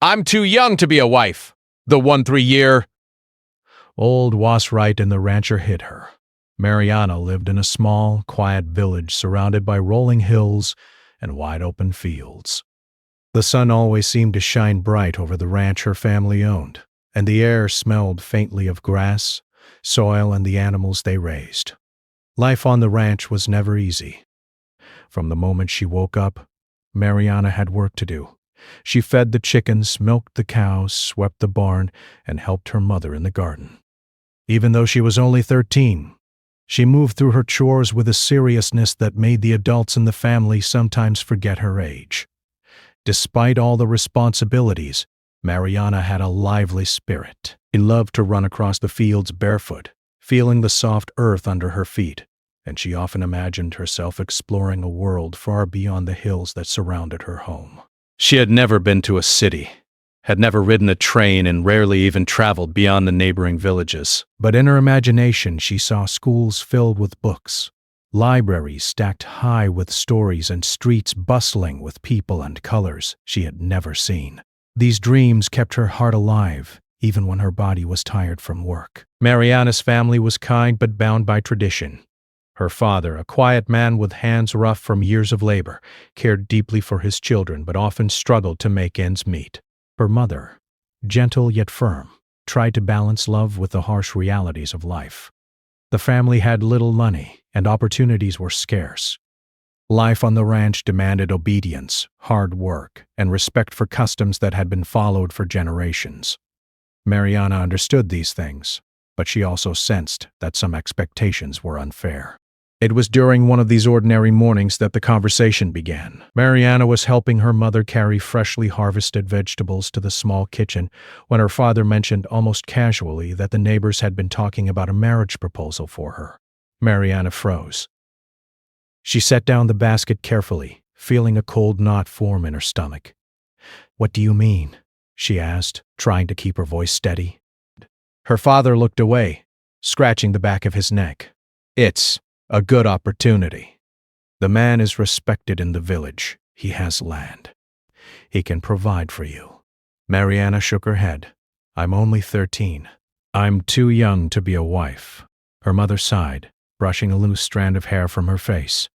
I'm too young to be a wife. The 1-3 year. Old was right and the rancher hit her. Mariana lived in a small, quiet village surrounded by rolling hills and wide-open fields. The sun always seemed to shine bright over the ranch her family owned, and the air smelled faintly of grass, soil, and the animals they raised. Life on the ranch was never easy. From the moment she woke up, Mariana had work to do. She fed the chickens, milked the cows, swept the barn, and helped her mother in the garden. Even though she was only 13, she moved through her chores with a seriousness that made the adults in the family sometimes forget her age. Despite all the responsibilities, Mariana had a lively spirit. She loved to run across the fields barefoot, feeling the soft earth under her feet, and she often imagined herself exploring a world far beyond the hills that surrounded her home. She had never been to a city, had never ridden a train, and rarely even traveled beyond the neighboring villages. But in her imagination, she saw schools filled with books, libraries stacked high with stories, and streets bustling with people and colors she had never seen. These dreams kept her heart alive, even when her body was tired from work. Mariana's family was kind but bound by tradition. Her father, a quiet man with hands rough from years of labor, cared deeply for his children but often struggled to make ends meet. Her mother, gentle yet firm, tried to balance love with the harsh realities of life. The family had little money, and opportunities were scarce. Life on the ranch demanded obedience, hard work, and respect for customs that had been followed for generations. Mariana understood these things, but she also sensed that some expectations were unfair. It was during one of these ordinary mornings that the conversation began. Mariana was helping her mother carry freshly harvested vegetables to the small kitchen when her father mentioned almost casually that the neighbors had been talking about a marriage proposal for her. Mariana froze. She set down the basket carefully, feeling a cold knot form in her stomach. "What do you mean?" she asked, trying to keep her voice steady. Her father looked away, scratching the back of his neck. "It's a good opportunity. The man is respected in the village. He has land. He can provide for you." Mariana shook her head. "I'm only 13. I'm too young to be a wife." Her mother sighed, brushing a loose strand of hair from her face.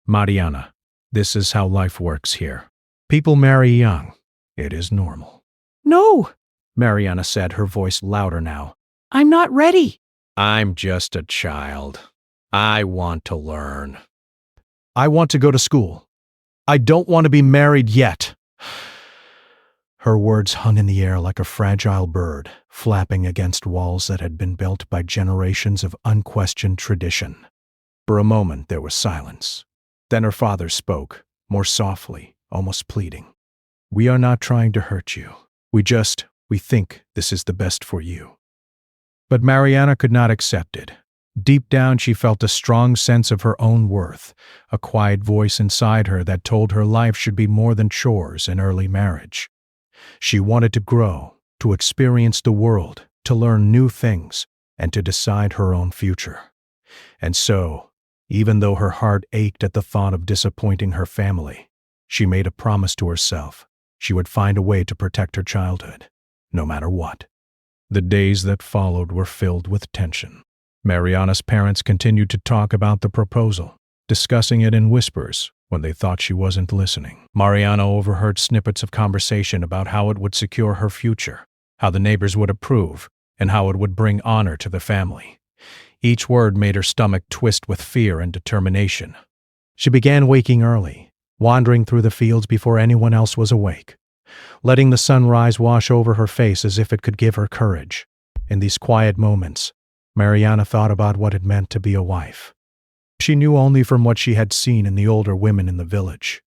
"Mariana, this is how life works here. People marry young. It is normal." "No," Mariana said, her voice louder now. "I'm not ready." "I'm just a child. I want to learn. I want to go to school. I don't want to be married yet." Her words hung in the air like a fragile bird, flapping against walls that had been built by generations of unquestioned tradition. For a moment there was silence. Then her father spoke, more softly, almost pleading. "We are not trying to hurt you. We think this is the best for you." But Mariana could not accept it. Deep down she felt a strong sense of her own worth, a quiet voice inside her that told her life should be more than chores and early marriage. She wanted to grow, to experience the world, to learn new things, and to decide her own future. And so, even though her heart ached at the thought of disappointing her family, she made a promise to herself she would find a way to protect her childhood, no matter what. The days that followed were filled with tension. Mariana's parents continued to talk about the proposal, discussing it in whispers when they thought she wasn't listening. Mariana overheard snippets of conversation about how it would secure her future, how the neighbors would approve, and how it would bring honor to the family. Each word made her stomach twist with fear and determination. She began waking early, wandering through the fields before anyone else was awake, letting the sunrise wash over her face as if it could give her courage. In these quiet moments, Mariana thought about what it meant to be a wife. She knew only from what she had seen in the older women in the village.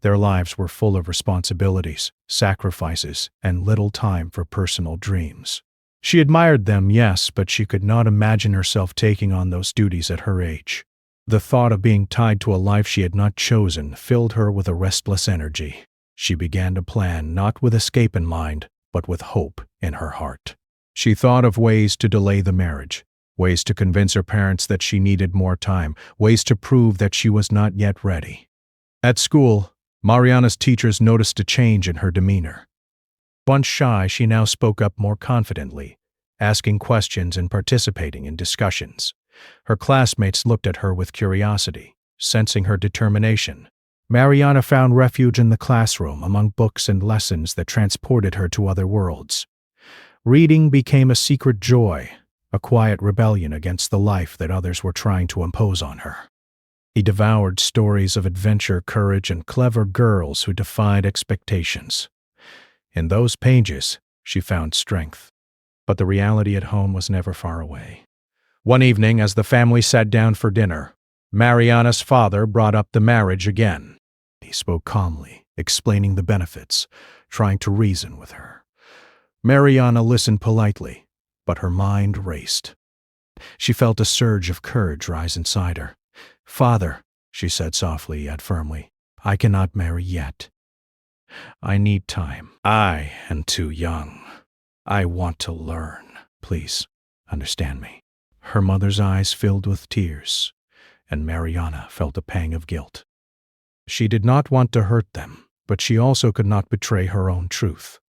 Their lives were full of responsibilities, sacrifices, and little time for personal dreams. She admired them, yes, but she could not imagine herself taking on those duties at her age. The thought of being tied to a life she had not chosen filled her with a restless energy. She began to plan, not with escape in mind, but with hope in her heart. She thought of ways to delay the marriage, ways to convince her parents that she needed more time, ways to prove that she was not yet ready. At school, Mariana's teachers noticed a change in her demeanor. Once shy, she now spoke up more confidently, asking questions and participating in discussions. Her classmates looked at her with curiosity, sensing her determination. Mariana found refuge in the classroom among books and lessons that transported her to other worlds. Reading became a secret joy, a quiet rebellion against the life that others were trying to impose on her. He devoured stories of adventure, courage, and clever girls who defied expectations. In those pages, she found strength. But the reality at home was never far away. One evening, as the family sat down for dinner, Mariana's father brought up the marriage again. He spoke calmly, explaining the benefits, trying to reason with her. Mariana listened politely, but her mind raced. She felt a surge of courage rise inside her. "Father," she said softly yet firmly, "I cannot marry yet. I need time. I am too young. I want to learn. Please, understand me." Her mother's eyes filled with tears, and Mariana felt a pang of guilt. She did not want to hurt them, but she also could not betray her own truth.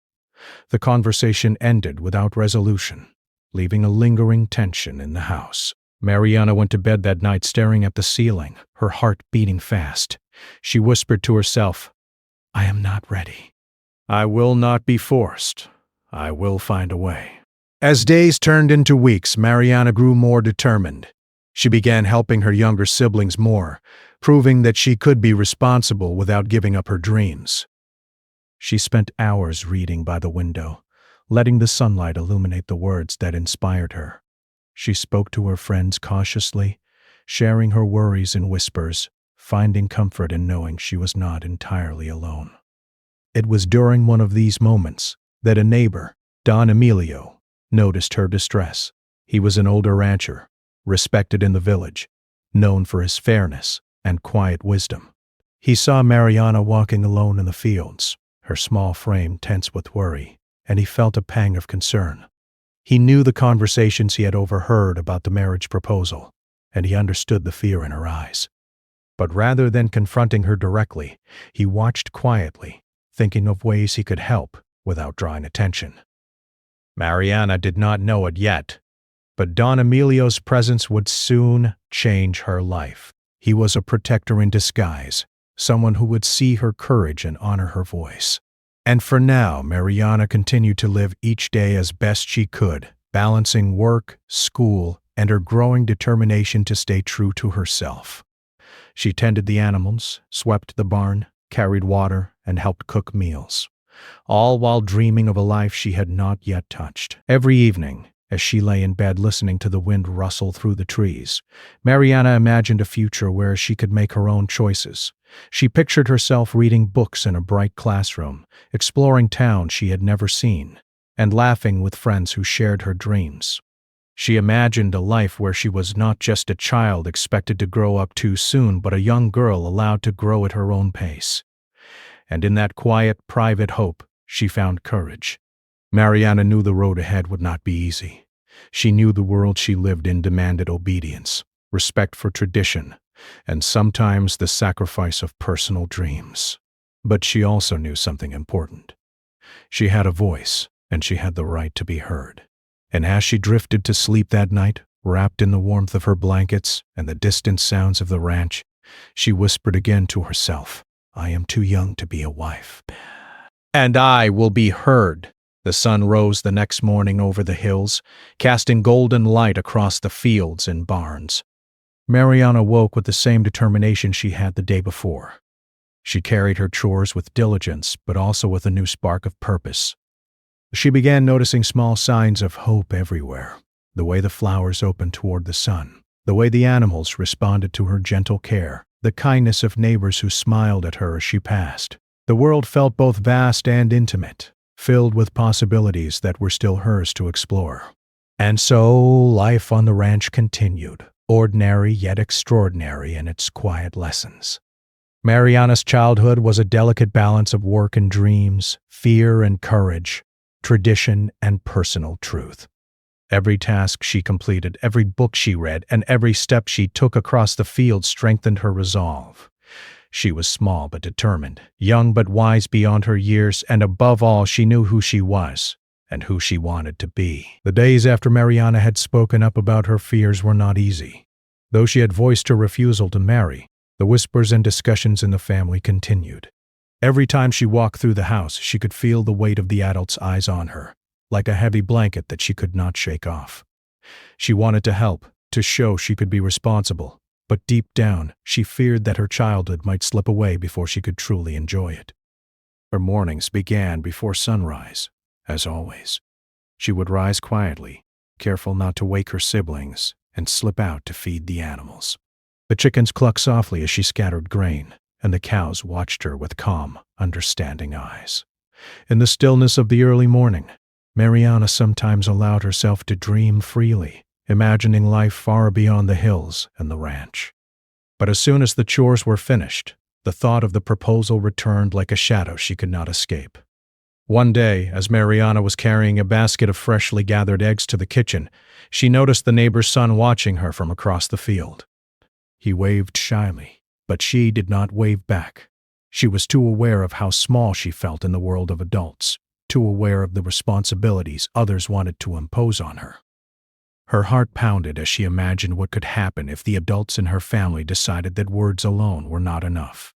The conversation ended without resolution, leaving a lingering tension in the house. Mariana went to bed that night staring at the ceiling, her heart beating fast. She whispered to herself, "I am not ready. I will not be forced. I will find a way." As days turned into weeks, Mariana grew more determined. She began helping her younger siblings more, proving that she could be responsible without giving up her dreams. She spent hours reading by the window, letting the sunlight illuminate the words that inspired her. She spoke to her friends cautiously, sharing her worries in whispers, finding comfort in knowing she was not entirely alone. It was during one of these moments that a neighbor, Don Emilio, noticed her distress. He was an older rancher, respected in the village, known for his fairness and quiet wisdom. He saw Mariana walking alone in the fields, her small frame tense with worry, and he felt a pang of concern. He knew the conversations he had overheard about the marriage proposal, and he understood the fear in her eyes. But rather than confronting her directly, he watched quietly, thinking of ways he could help without drawing attention. Mariana did not know it yet, but Don Emilio's presence would soon change her life. He was a protector in disguise, someone who would see her courage and honor her voice. And for now, Mariana continued to live each day as best she could, balancing work, school, and her growing determination to stay true to herself. She tended the animals, swept the barn, carried water, and helped cook meals, all while dreaming of a life she had not yet touched. Every evening, as she lay in bed listening to the wind rustle through the trees, Mariana imagined a future where she could make her own choices. She pictured herself reading books in a bright classroom, exploring towns she had never seen, and laughing with friends who shared her dreams. She imagined a life where she was not just a child expected to grow up too soon, but a young girl allowed to grow at her own pace. And in that quiet, private hope, she found courage. Mariana knew the road ahead would not be easy. She knew the world she lived in demanded obedience, respect for tradition, and sometimes the sacrifice of personal dreams. But she also knew something important. She had a voice, and she had the right to be heard. And as she drifted to sleep that night, wrapped in the warmth of her blankets and the distant sounds of the ranch, she whispered again to herself, "I am too young to be a wife. And I will be heard." The sun rose the next morning over the hills, casting golden light across the fields and barns. Mariana woke with the same determination she had the day before. She carried her chores with diligence, but also with a new spark of purpose. She began noticing small signs of hope everywhere, the way the flowers opened toward the sun, the way the animals responded to her gentle care, the kindness of neighbors who smiled at her as she passed. The world felt both vast and intimate, filled with possibilities that were still hers to explore. And so life on the ranch continued, ordinary yet extraordinary in its quiet lessons. Mariana's childhood was a delicate balance of work and dreams, fear and courage, tradition and personal truth. Every task she completed, every book she read, and every step she took across the field strengthened her resolve. She was small but determined, young but wise beyond her years, and above all, she knew who she was and who she wanted to be. The days after Mariana had spoken up about her fears were not easy. Though she had voiced her refusal to marry, the whispers and discussions in the family continued. Every time she walked through the house, she could feel the weight of the adults' eyes on her, like a heavy blanket that she could not shake off. She wanted to help, to show she could be responsible, but deep down, she feared that her childhood might slip away before she could truly enjoy it. Her mornings began before sunrise, as always. She would rise quietly, careful not to wake her siblings, and slip out to feed the animals. The chickens clucked softly as she scattered grain, and the cows watched her with calm, understanding eyes. In the stillness of the early morning, Mariana sometimes allowed herself to dream freely, imagining life far beyond the hills and the ranch. But as soon as the chores were finished, the thought of the proposal returned like a shadow she could not escape. One day, as Mariana was carrying a basket of freshly gathered eggs to the kitchen, she noticed the neighbor's son watching her from across the field. He waved shyly, but she did not wave back. She was too aware of how small she felt in the world of adults, too aware of the responsibilities others wanted to impose on her. Her heart pounded as she imagined what could happen if the adults in her family decided that words alone were not enough.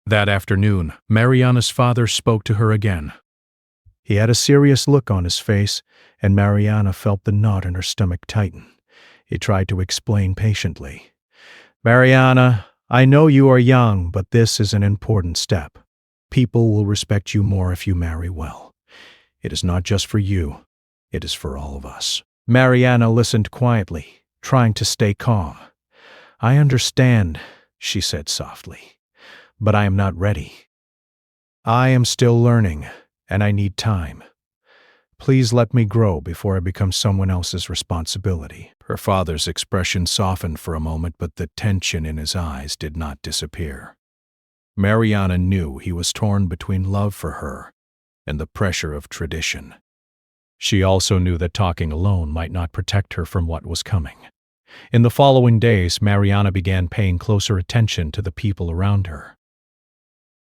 That afternoon, Mariana's father spoke to her again. He had a serious look on his face, and Mariana felt the knot in her stomach tighten. He tried to explain patiently. "Mariana, I know you are young, but this is an important step. People will respect you more if you marry well. It is not just for you, it is for all of us." Mariana listened quietly, trying to stay calm. "I understand," she said softly, "but I am not ready. I am still learning, and I need time. Please let me grow before I become someone else's responsibility." Her father's expression softened for a moment, but the tension in his eyes did not disappear. Mariana knew he was torn between love for her and the pressure of tradition. She also knew that talking alone might not protect her from what was coming. In the following days, Mariana began paying closer attention to the people around her.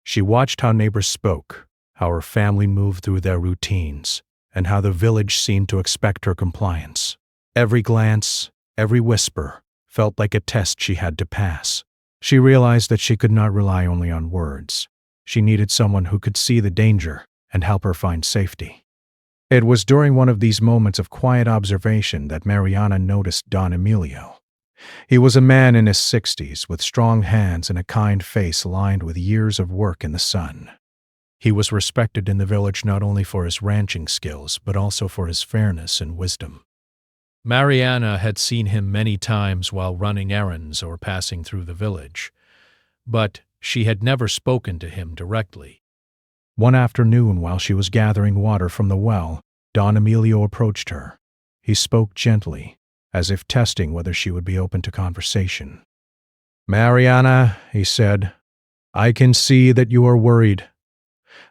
She watched how neighbors spoke, how her family moved through their routines, and how the village seemed to expect her compliance. Every glance, every whisper, felt like a test she had to pass. She realized that she could not rely only on words. She needed someone who could see the danger and help her find safety. It was during one of these moments of quiet observation that Mariana noticed Don Emilio. He was a man in his 60s with strong hands and a kind face lined with years of work in the sun. He was respected in the village not only for his ranching skills, but also for his fairness and wisdom. Mariana had seen him many times while running errands or passing through the village, but she had never spoken to him directly. One afternoon, while she was gathering water from the well, Don Emilio approached her. He spoke gently, as if testing whether she would be open to conversation. "Mariana," he said, "I can see that you are worried.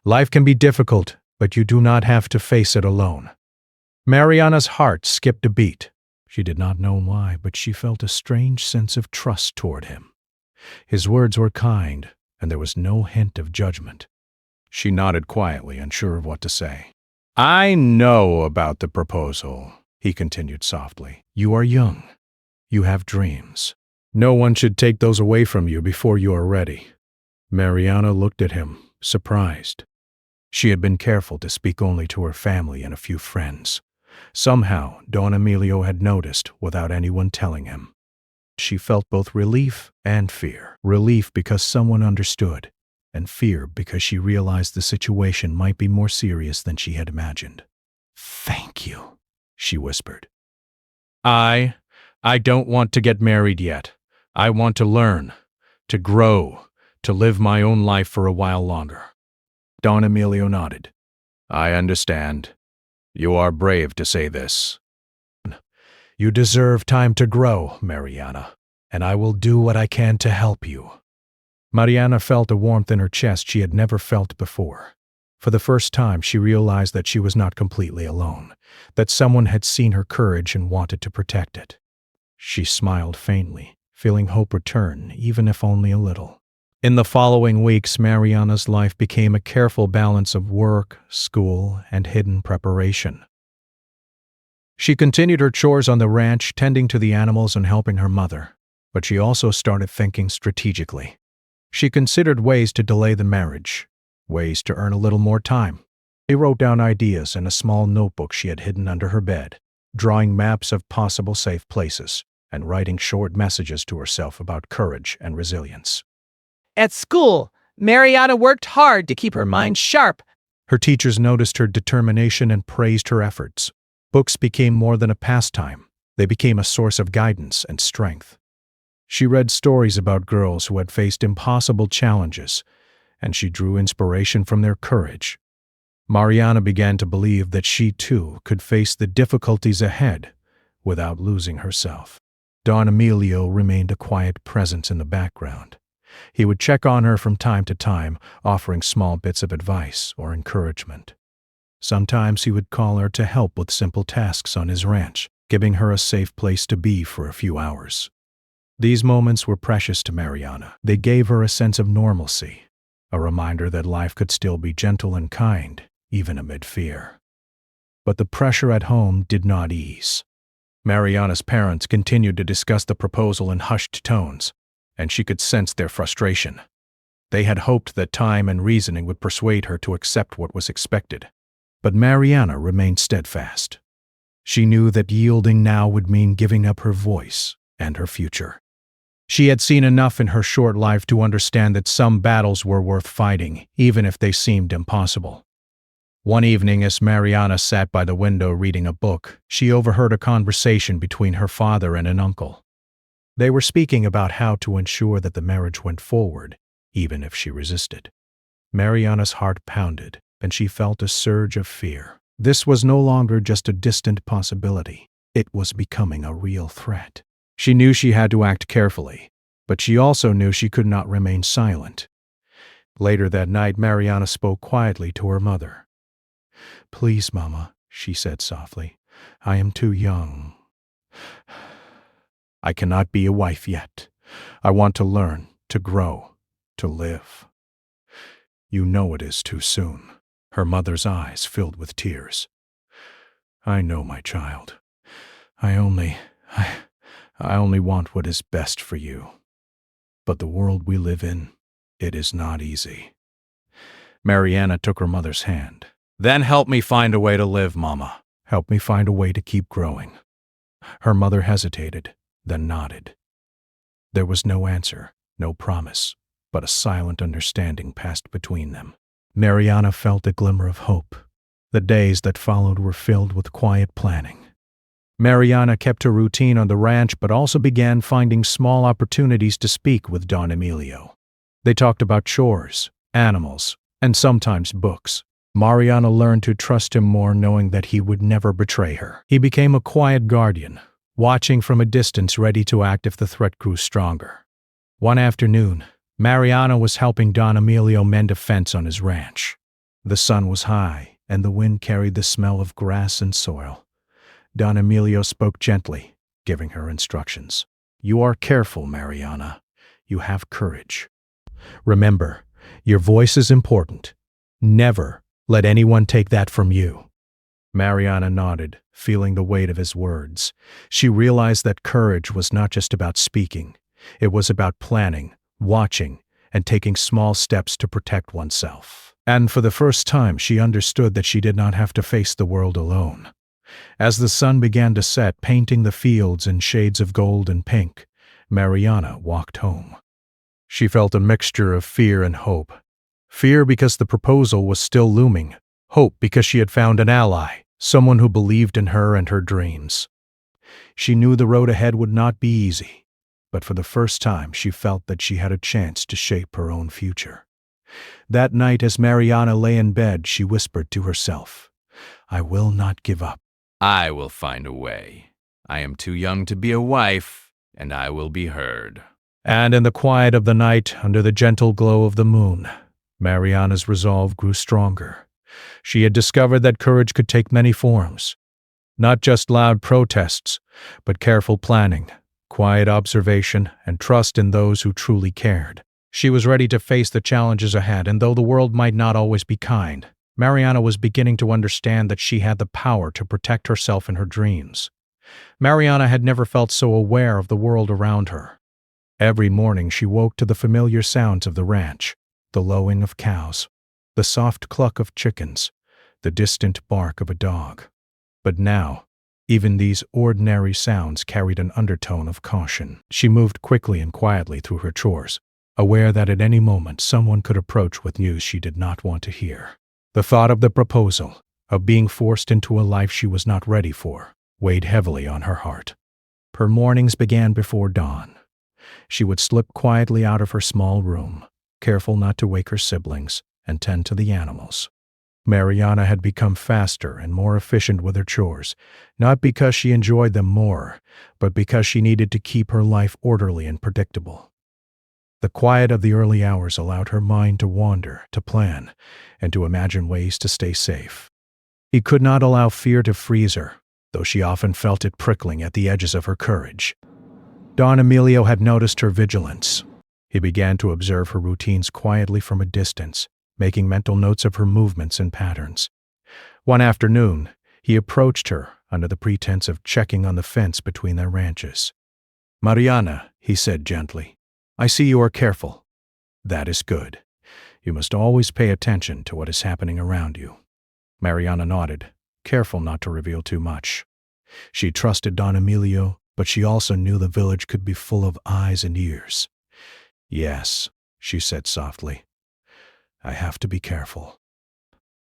Life can be difficult, but you do not have to face it alone." Mariana's heart skipped a beat. She did not know why, but she felt a strange sense of trust toward him. His words were kind, and there was no hint of judgment. She nodded quietly, unsure of what to say. "I know about the proposal," he continued softly. "You are young. You have dreams. No one should take those away from you before you are ready." Mariana looked at him, surprised. She had been careful to speak only to her family and a few friends. Somehow, Don Emilio had noticed without anyone telling him. She felt both relief and fear. Relief because someone understood, and fear because she realized the situation might be more serious than she had imagined. "Thank you," she whispered. I don't want to get married yet. I want to learn, to grow, to live my own life for a while longer." Don Emilio nodded. "I understand. You are brave to say this." "You deserve time to grow, Mariana, and I will do what I can to help you." Mariana felt a warmth in her chest she had never felt before. For the first time, she realized that she was not completely alone, that someone had seen her courage and wanted to protect it. She smiled faintly, feeling hope return, even if only a little. In the following weeks, Mariana's life became a careful balance of work, school, and hidden preparation. She continued her chores on the ranch, tending to the animals and helping her mother, but she also started thinking strategically. She considered ways to delay the marriage, ways to earn a little more time. She wrote down ideas in a small notebook she had hidden under her bed, drawing maps of possible safe places, and writing short messages to herself about courage and resilience. At school, Mariana worked hard to keep her mind sharp. Her teachers noticed her determination and praised her efforts. Books became more than a pastime. They became a source of guidance and strength. She read stories about girls who had faced impossible challenges, and she drew inspiration from their courage. Mariana began to believe that she, too, could face the difficulties ahead without losing herself. Don Emilio remained a quiet presence in the background. He would check on her from time to time, offering small bits of advice or encouragement. Sometimes he would call her to help with simple tasks on his ranch, giving her a safe place to be for a few hours. These moments were precious to Mariana. They gave her a sense of normalcy, a reminder that life could still be gentle and kind, even amid fear. But the pressure at home did not ease. Mariana's parents continued to discuss the proposal in hushed tones, and she could sense their frustration. They had hoped that time and reasoning would persuade her to accept what was expected. But Mariana remained steadfast. She knew that yielding now would mean giving up her voice and her future. She had seen enough in her short life to understand that some battles were worth fighting, even if they seemed impossible. One evening, as Mariana sat by the window reading a book, she overheard a conversation between her father and an uncle. They were speaking about how to ensure that the marriage went forward, even if she resisted. Mariana's heart pounded, and she felt a surge of fear. This was no longer just a distant possibility. It was becoming a real threat. She knew she had to act carefully, but she also knew she could not remain silent. Later that night, Mariana spoke quietly to her mother. "Please, Mama," she said softly, "I am too young. I cannot be a wife yet. I want to learn, to grow, to live." "You know it is too soon." Her mother's eyes filled with tears. "I know, my child. I only want what is best for you. But the world we live in, it is not easy." Mariana took her mother's hand. "Then help me find a way to live, Mama. Help me find a way to keep growing." Her mother hesitated, then nodded. There was no answer, no promise, but a silent understanding passed between them. Mariana felt a glimmer of hope. The days that followed were filled with quiet planning. Mariana kept her routine on the ranch but also began finding small opportunities to speak with Don Emilio. They talked about chores, animals, and sometimes books. Mariana learned to trust him more, knowing that he would never betray her. He became a quiet guardian, watching from a distance, ready to act if the threat grew stronger. One afternoon, Mariana was helping Don Emilio mend a fence on his ranch. The sun was high, and the wind carried the smell of grass and soil. Don Emilio spoke gently, giving her instructions. "You are careful, Mariana. You have courage. Remember, your voice is important. Never let anyone take that from you." Mariana nodded, feeling the weight of his words. She realized that courage was not just about speaking. It was about planning, watching, and taking small steps to protect oneself. And for the first time, she understood that she did not have to face the world alone. As the sun began to set, painting the fields in shades of gold and pink, Mariana walked home. She felt a mixture of fear and hope. Fear because the proposal was still looming. Hope because she had found an ally, someone who believed in her and her dreams. She knew the road ahead would not be easy, but for the first time she felt that she had a chance to shape her own future. That night, as Mariana lay in bed, she whispered to herself, "I will not give up. I will find a way. I am too young to be a wife, and I will be heard." And in the quiet of the night, under the gentle glow of the moon, Mariana's resolve grew stronger. She had discovered that courage could take many forms. Not just loud protests, but careful planning, quiet observation, and trust in those who truly cared. She was ready to face the challenges ahead, and though the world might not always be kind, Mariana was beginning to understand that she had the power to protect herself and her dreams. Mariana had never felt so aware of the world around her. Every morning she woke to the familiar sounds of the ranch, the lowing of cows, the soft cluck of chickens, the distant bark of a dog. But now, even these ordinary sounds carried an undertone of caution. She moved quickly and quietly through her chores, aware that at any moment someone could approach with news she did not want to hear. The thought of the proposal, of being forced into a life she was not ready for, weighed heavily on her heart. Her mornings began before dawn. She would slip quietly out of her small room, careful not to wake her siblings, and tend to the animals. Mariana had become faster and more efficient with her chores, not because she enjoyed them more, but because she needed to keep her life orderly and predictable. The quiet of the early hours allowed her mind to wander, to plan, and to imagine ways to stay safe. He could not allow fear to freeze her, though she often felt it prickling at the edges of her courage. Don Emilio had noticed her vigilance. He began to observe her routines quietly from a distance, making mental notes of her movements and patterns. One afternoon, he approached her under the pretense of checking on the fence between their ranches. "Mariana," he said gently, "I see you are careful. That is good. You must always pay attention to what is happening around you." Mariana nodded, careful not to reveal too much. She trusted Don Emilio, but she also knew the village could be full of eyes and ears. "Yes," she said softly. "I have to be careful.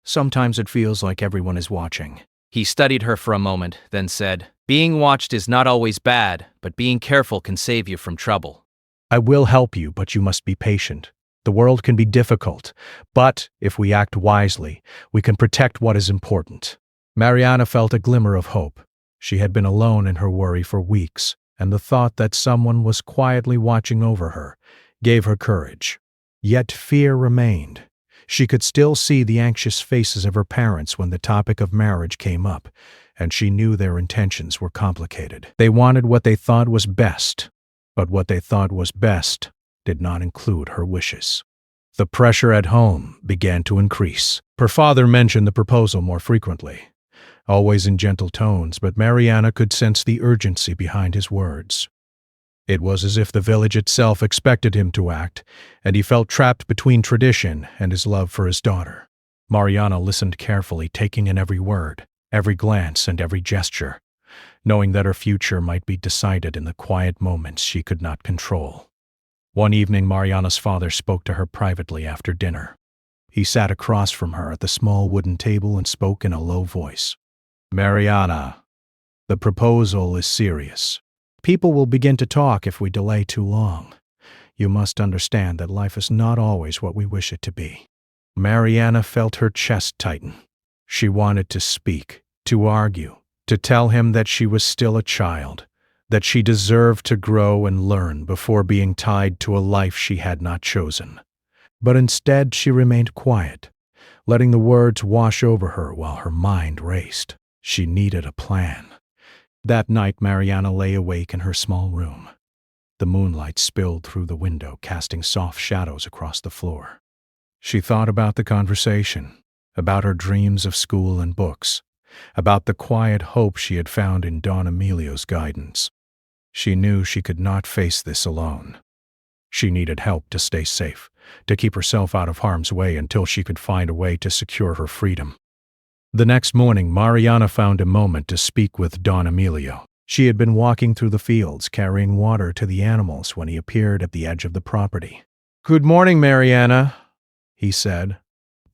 Sometimes it feels like everyone is watching." He studied her for a moment, then said, "Being watched is not always bad, but being careful can save you from trouble." "I will help you, but you must be patient. The world can be difficult, but if we act wisely, we can protect what is important." Mariana felt a glimmer of hope. She had been alone in her worry for weeks, and the thought that someone was quietly watching over her gave her courage. Yet fear remained. She could still see the anxious faces of her parents when the topic of marriage came up, and she knew their intentions were complicated. They wanted what they thought was best, but what they thought was best did not include her wishes. The pressure at home began to increase. Her father mentioned the proposal more frequently, always in gentle tones, but Mariana could sense the urgency behind his words. It was as if the village itself expected him to act, and he felt trapped between tradition and his love for his daughter. Mariana listened carefully, taking in every word, every glance, and every gesture, knowing that her future might be decided in the quiet moments she could not control. One evening, Mariana's father spoke to her privately after dinner. He sat across from her at the small wooden table and spoke in a low voice. "Mariana, the proposal is serious. People will begin to talk if we delay too long. You must understand that life is not always what we wish it to be." Mariana felt her chest tighten. She wanted to speak, to argue, to tell him that she was still a child, that she deserved to grow and learn before being tied to a life she had not chosen. But instead she remained quiet, letting the words wash over her while her mind raced. She needed a plan. That night Mariana lay awake in her small room. The moonlight spilled through the window, casting soft shadows across the floor. She thought about the conversation, about her dreams of school and books, about the quiet hope she had found in Don Emilio's guidance. She knew she could not face this alone. She needed help to stay safe, to keep herself out of harm's way until she could find a way to secure her freedom. The next morning, Mariana found a moment to speak with Don Emilio. She had been walking through the fields, carrying water to the animals when he appeared at the edge of the property. "Good morning, Mariana," he said.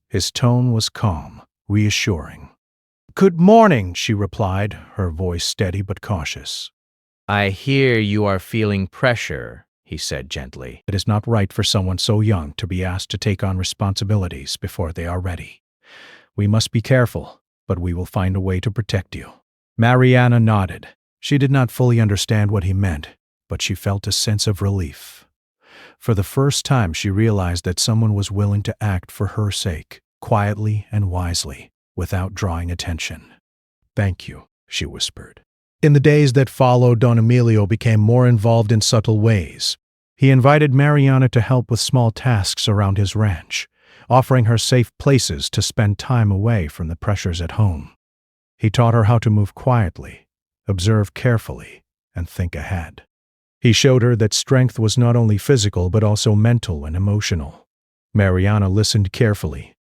His tone was calm, reassuring. "Good morning," she replied, her voice steady but cautious. "I hear you are feeling pressure," he said gently. "It is not right for someone so young to be asked to take on responsibilities before they are ready. We must be careful, but we will find a way to protect you." Mariana nodded. She did not fully understand what he meant, but she felt a sense of relief. For the first time, she realized that someone was willing to act for her sake, quietly and wisely, without drawing attention. "Thank you," she whispered. In the days that followed, Don Emilio became more involved in subtle ways. He invited Mariana to help with small tasks around his ranch, offering her safe places to spend time away from the pressures at home. He taught her how to move quietly, observe carefully, and think ahead. He showed her that strength was not only physical but also mental and emotional. Mariana listened carefully,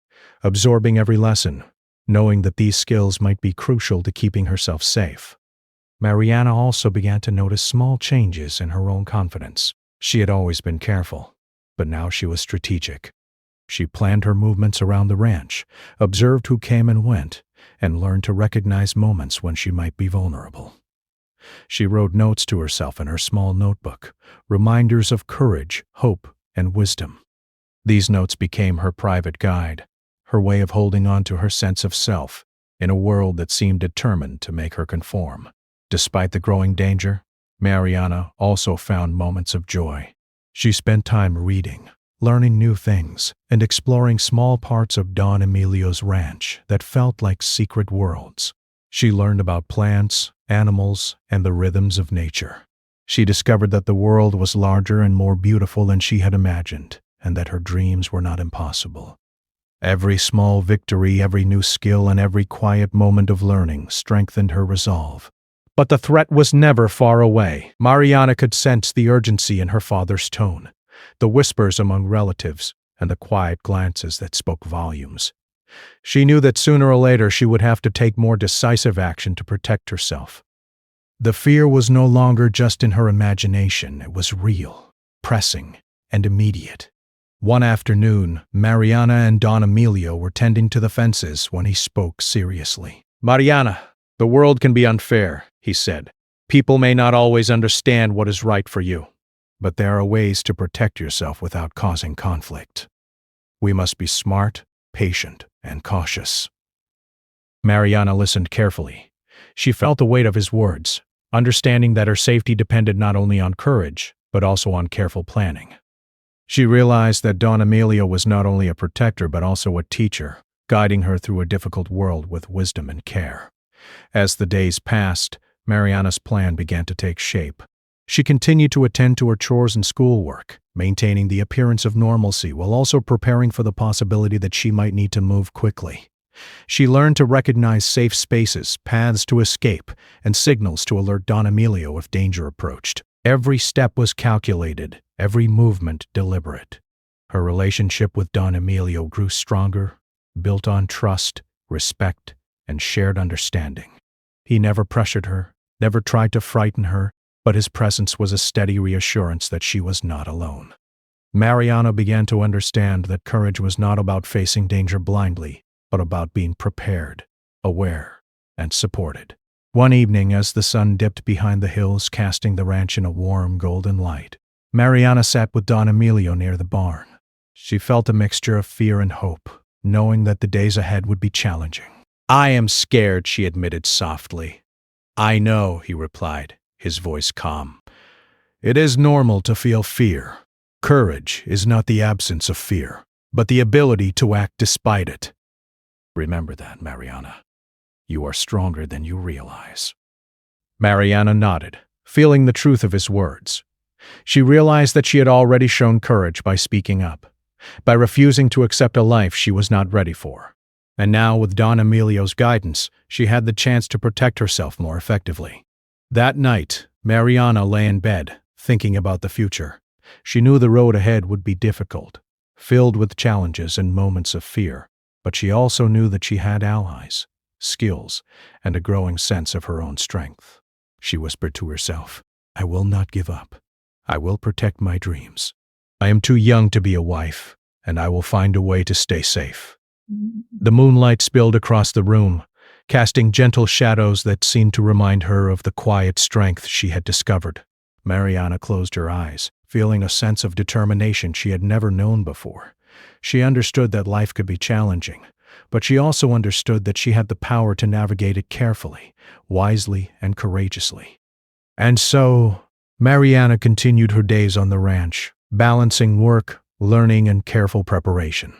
absorbing every lesson, knowing that these skills might be crucial to keeping herself safe. Mariana also began to notice small changes in her own confidence. She had always been careful, but now she was strategic. She planned her movements around the ranch, observed who came and went, and learned to recognize moments when she might be vulnerable. She wrote notes to herself in her small notebook, reminders of courage, hope, and wisdom. These notes became her private guide, her way of holding on to her sense of self in a world that seemed determined to make her conform. Despite the growing danger, Mariana also found moments of joy. She spent time reading, learning new things, and exploring small parts of Don Emilio's ranch that felt like secret worlds. She learned about plants, animals, and the rhythms of nature. She discovered that the world was larger and more beautiful than she had imagined, and that her dreams were not impossible. Every small victory, every new skill, and every quiet moment of learning strengthened her resolve. But the threat was never far away. Mariana could sense the urgency in her father's tone, the whispers among relatives, and the quiet glances that spoke volumes. She knew that sooner or later she would have to take more decisive action to protect herself. The fear was no longer just in her imagination, it was real, pressing, and immediate. One afternoon, Mariana and Don Emilio were tending to the fences when he spoke seriously. "Mariana, the world can be unfair," he said. "People may not always understand what is right for you, but there are ways to protect yourself without causing conflict. We must be smart, patient, and cautious." Mariana listened carefully. She felt the weight of his words, understanding that her safety depended not only on courage, but also on careful planning. She realized that Don Emilio was not only a protector but also a teacher, guiding her through a difficult world with wisdom and care. As the days passed, Mariana's plan began to take shape. She continued to attend to her chores and schoolwork, maintaining the appearance of normalcy while also preparing for the possibility that she might need to move quickly. She learned to recognize safe spaces, paths to escape, and signals to alert Don Emilio if danger approached. Every step was calculated, every movement deliberate. Her relationship with Don Emilio grew stronger, built on trust, respect, and shared understanding. He never pressured her, never tried to frighten her, but his presence was a steady reassurance that she was not alone. Mariana began to understand that courage was not about facing danger blindly, but about being prepared, aware, and supported. One evening, as the sun dipped behind the hills, casting the ranch in a warm, golden light, Mariana sat with Don Emilio near the barn. She felt a mixture of fear and hope, knowing that the days ahead would be challenging. "I am scared," she admitted softly. "I know," he replied, his voice calm. "It is normal to feel fear. Courage is not the absence of fear, but the ability to act despite it. Remember that, Mariana. You are stronger than you realize." Mariana nodded, feeling the truth of his words. She realized that she had already shown courage by speaking up, by refusing to accept a life she was not ready for. And now, with Don Emilio's guidance, she had the chance to protect herself more effectively. That night, Mariana lay in bed, thinking about the future. She knew the road ahead would be difficult, filled with challenges and moments of fear, but she also knew that she had allies, skills, and a growing sense of her own strength. She whispered to herself, "I will not give up. I will protect my dreams. I am too young to be a wife, and I will find a way to stay safe." The moonlight spilled across the room, casting gentle shadows that seemed to remind her of the quiet strength she had discovered. Mariana closed her eyes, feeling a sense of determination she had never known before. She understood that life could be challenging, but she also understood that she had the power to navigate it carefully, wisely, and courageously. And so, Mariana continued her days on the ranch, balancing work, learning, and careful preparation.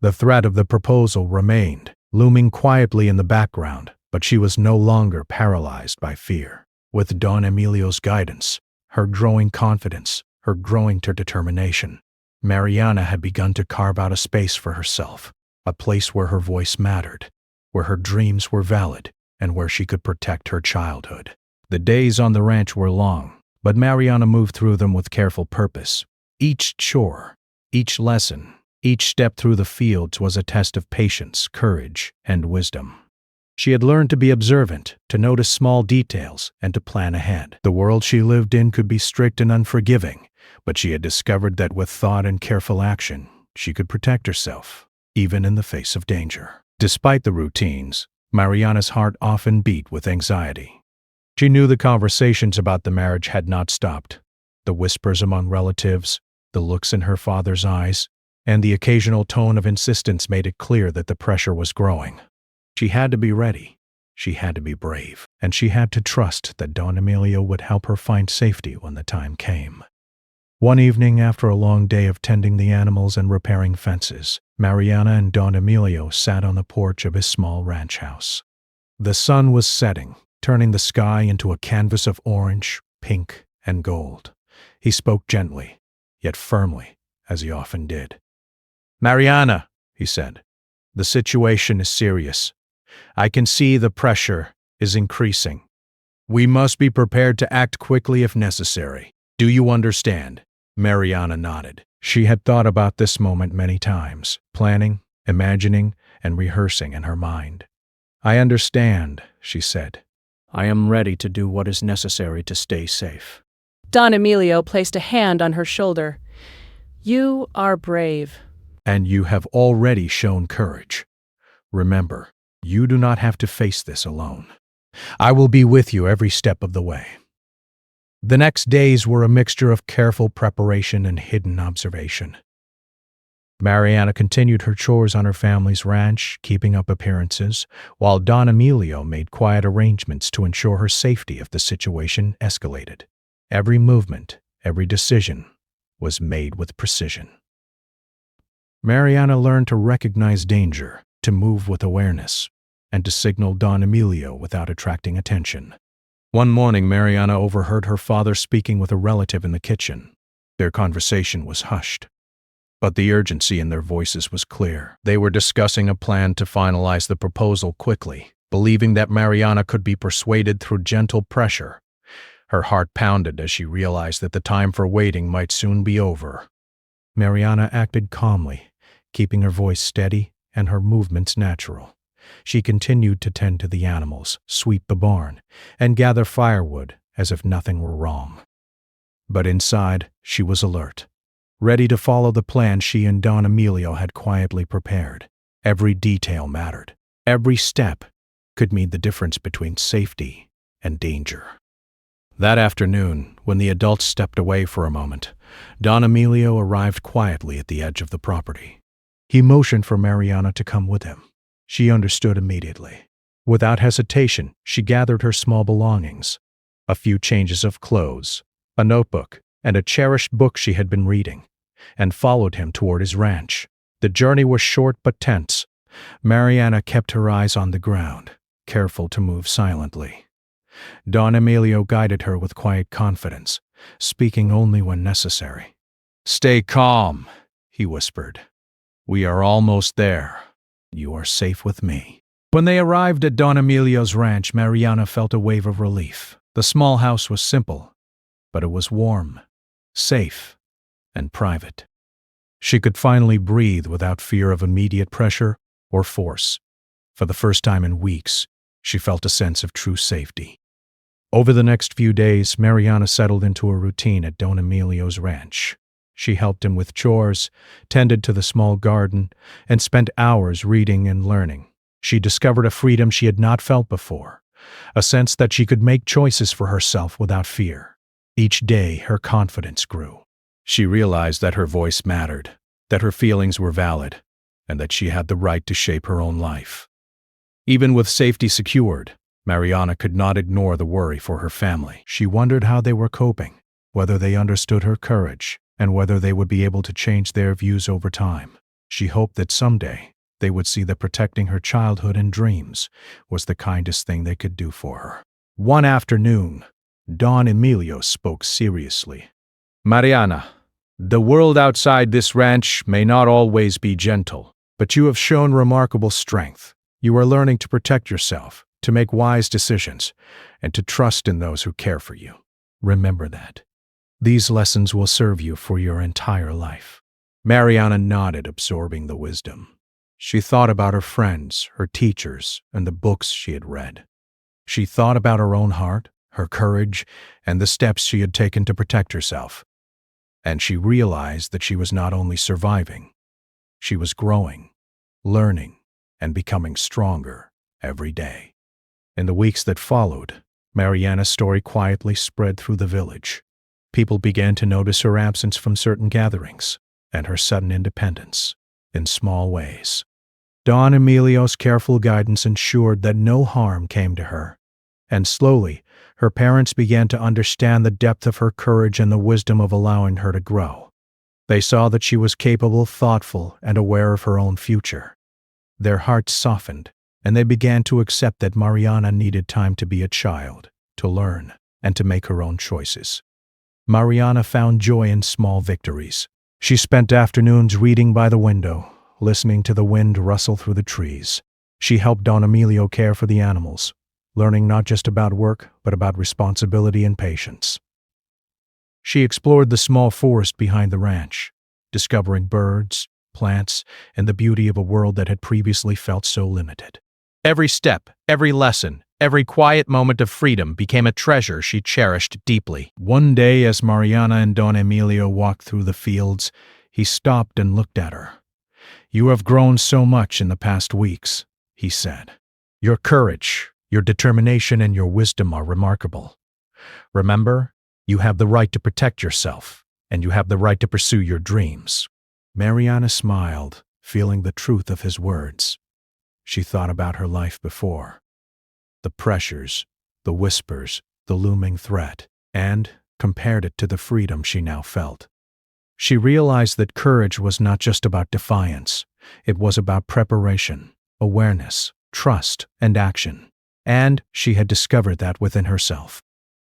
The threat of the proposal remained, looming quietly in the background, but she was no longer paralyzed by fear. With Don Emilio's guidance, her growing confidence, her growing determination. Mariana had begun to carve out a space for herself, a place where her voice mattered, where her dreams were valid, and where she could protect her childhood. The days on the ranch were long, but Mariana moved through them with careful purpose. Each chore, each lesson, each step through the fields was a test of patience, courage, and wisdom. She had learned to be observant, to notice small details, and to plan ahead. The world she lived in could be strict and unforgiving, but she had discovered that with thought and careful action, she could protect herself, even in the face of danger. Despite the routines, Mariana's heart often beat with anxiety. She knew the conversations about the marriage had not stopped. The whispers among relatives, the looks in her father's eyes, and the occasional tone of insistence made it clear that the pressure was growing. She had to be ready, she had to be brave, and she had to trust that Don Emilio would help her find safety when the time came. One evening, after a long day of tending the animals and repairing fences, Mariana and Don Emilio sat on the porch of his small ranch house. The sun was setting, turning the sky into a canvas of orange, pink, and gold. He spoke gently, yet firmly, as he often did. "Mariana," he said, "the situation is serious. I can see the pressure is increasing. We must be prepared to act quickly if necessary. Do you understand?" Mariana nodded. She had thought about this moment many times, planning, imagining, and rehearsing in her mind. "I understand," she said. "I am ready to do what is necessary to stay safe." Don Emilio placed a hand on her shoulder. "You are brave." "And you have already shown courage. Remember, you do not have to face this alone. I will be with you every step of the way." The next days were a mixture of careful preparation and hidden observation. Mariana continued her chores on her family's ranch, keeping up appearances, while Don Emilio made quiet arrangements to ensure her safety if the situation escalated. Every movement, every decision, was made with precision. Mariana learned to recognize danger, to move with awareness, and to signal Don Emilio without attracting attention. One morning, Mariana overheard her father speaking with a relative in the kitchen. Their conversation was hushed, but the urgency in their voices was clear. They were discussing a plan to finalize the proposal quickly, believing that Mariana could be persuaded through gentle pressure. Her heart pounded as she realized that the time for waiting might soon be over. Mariana acted calmly, keeping her voice steady and her movements natural. She continued to tend to the animals, sweep the barn, and gather firewood as if nothing were wrong. But inside, she was alert, ready to follow the plan she and Don Emilio had quietly prepared. Every detail mattered. Every step could mean the difference between safety and danger. That afternoon, when the adults stepped away for a moment, Don Emilio arrived quietly at the edge of the property. He motioned for Mariana to come with him. She understood immediately. Without hesitation, she gathered her small belongings, a few changes of clothes, a notebook, and a cherished book she had been reading, and followed him toward his ranch. The journey was short but tense. Mariana kept her eyes on the ground, careful to move silently. Don Emilio guided her with quiet confidence, speaking only when necessary. "Stay calm," he whispered. "We are almost there. You are safe with me." When they arrived at Don Emilio's ranch, Mariana felt a wave of relief. The small house was simple, but it was warm, safe, and private. She could finally breathe without fear of immediate pressure or force. For the first time in weeks, she felt a sense of true safety. Over the next few days, Mariana settled into a routine at Don Emilio's ranch. She helped him with chores, tended to the small garden, and spent hours reading and learning. She discovered a freedom she had not felt before, a sense that she could make choices for herself without fear. Each day, her confidence grew. She realized that her voice mattered, that her feelings were valid, and that she had the right to shape her own life. Even with safety secured, Mariana could not ignore the worry for her family. She wondered how they were coping, whether they understood her courage, and whether they would be able to change their views over time. She hoped that someday they would see that protecting her childhood and dreams was the kindest thing they could do for her. One afternoon, Don Emilio spoke seriously. Mariana, the world outside this ranch may not always be gentle, But you have shown remarkable strength. You are learning to protect yourself, to make wise decisions, and to trust in those who care for you. Remember that. These lessons will serve you for your entire life. Mariana nodded, absorbing the wisdom. She thought about her friends, her teachers, and the books she had read. She thought about her own heart, her courage, and the steps she had taken to protect herself. And she realized that she was not only surviving, she was growing, learning, and becoming stronger every day. In the weeks that followed, Mariana's story quietly spread through the village. People began to notice her absence from certain gatherings and her sudden independence in small ways. Don Emilio's careful guidance ensured that no harm came to her, and slowly her parents began to understand the depth of her courage and the wisdom of allowing her to grow. They saw that she was capable, thoughtful, and aware of her own future. Their hearts softened, and they began to accept that Mariana needed time to be a child, to learn, and to make her own choices. Mariana found joy in small victories. She spent afternoons reading by the window, listening to the wind rustle through the trees. She helped Don Emilio care for the animals, learning not just about work, but about responsibility and patience. She explored the small forest behind the ranch, discovering birds, plants, and the beauty of a world that had previously felt so limited. Every step, every lesson, every quiet moment of freedom became a treasure she cherished deeply. One day, as Mariana and Don Emilio walked through the fields, he stopped and looked at her. "You have grown so much in the past weeks," he said. "Your courage, your determination, and your wisdom are remarkable. Remember, you have the right to protect yourself, and you have the right to pursue your dreams." Mariana smiled, feeling the truth of his words. She thought about her life before. The pressures, the whispers, the looming threat, and compared it to the freedom she now felt. She realized that courage was not just about defiance. It was about preparation, awareness, trust, and action. And she had discovered that within herself.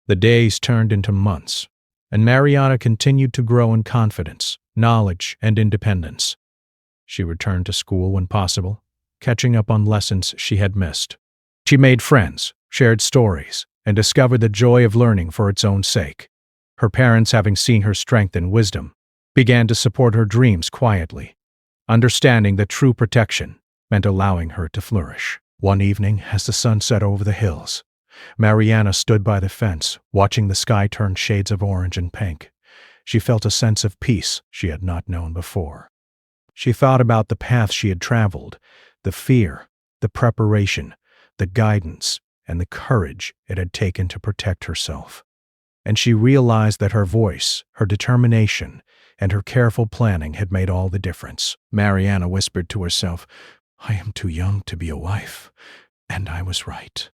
The days turned into months, and Mariana continued to grow in confidence, knowledge, and independence. She returned to school when possible, catching up on lessons she had missed. She made friends, shared stories, and discovered the joy of learning for its own sake. Her parents, having seen her strength and wisdom, began to support her dreams quietly, understanding that true protection meant allowing her to flourish. One evening, as the sun set over the hills, Mariana stood by the fence, watching the sky turn shades of orange and pink. She felt a sense of peace she had not known before. She thought about the path she had traveled, the fear, the preparation, the guidance, and the courage it had taken to protect herself. And she realized that her voice, her determination, and her careful planning had made all the difference. Mariana whispered to herself, "I am too young to be a wife," and I was right.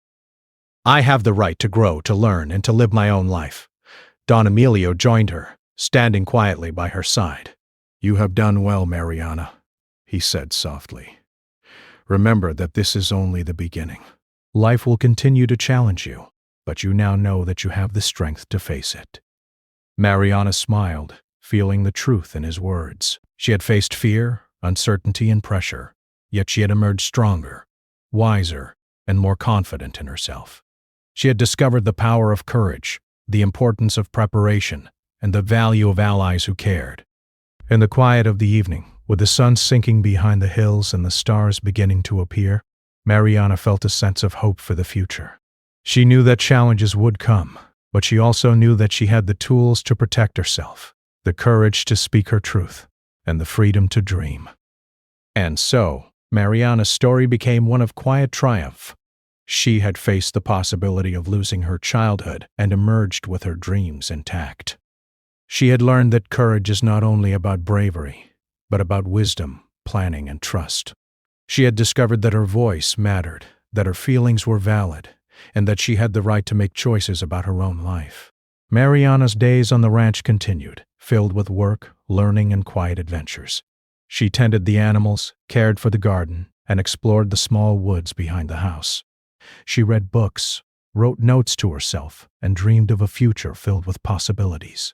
I have the right to grow, to learn, and to live my own life. Don Emilio joined her, standing quietly by her side. "You have done well, Mariana," he said softly. "Remember that this is only the beginning. Life will continue to challenge you, but you now know that you have the strength to face it." Mariana smiled, feeling the truth in his words. She had faced fear, uncertainty, and pressure, yet she had emerged stronger, wiser, and more confident in herself. She had discovered the power of courage, the importance of preparation, and the value of allies who cared. In the quiet of the evening, with the sun sinking behind the hills and the stars beginning to appear, Mariana felt a sense of hope for the future. She knew that challenges would come, but she also knew that she had the tools to protect herself, the courage to speak her truth, and the freedom to dream. And so, Mariana's story became one of quiet triumph. She had faced the possibility of losing her childhood and emerged with her dreams intact. She had learned that courage is not only about bravery, but about wisdom, planning, and trust. She had discovered that her voice mattered, that her feelings were valid, and that she had the right to make choices about her own life. Mariana's days on the ranch continued, filled with work, learning, and quiet adventures. She tended the animals, cared for the garden, and explored the small woods behind the house. She read books, wrote notes to herself, and dreamed of a future filled with possibilities.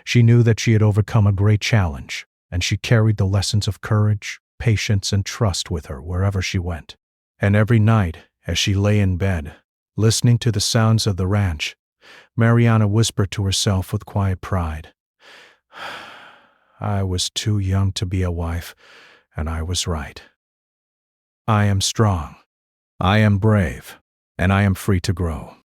She knew that she had overcome a great challenge, and she carried the lessons of courage, patience, and trust with her wherever she went. And every night, as she lay in bed, listening to the sounds of the ranch, Mariana whispered to herself with quiet pride, "I was too young to be a wife, and I was right. I am strong, I am brave, and I am free to grow."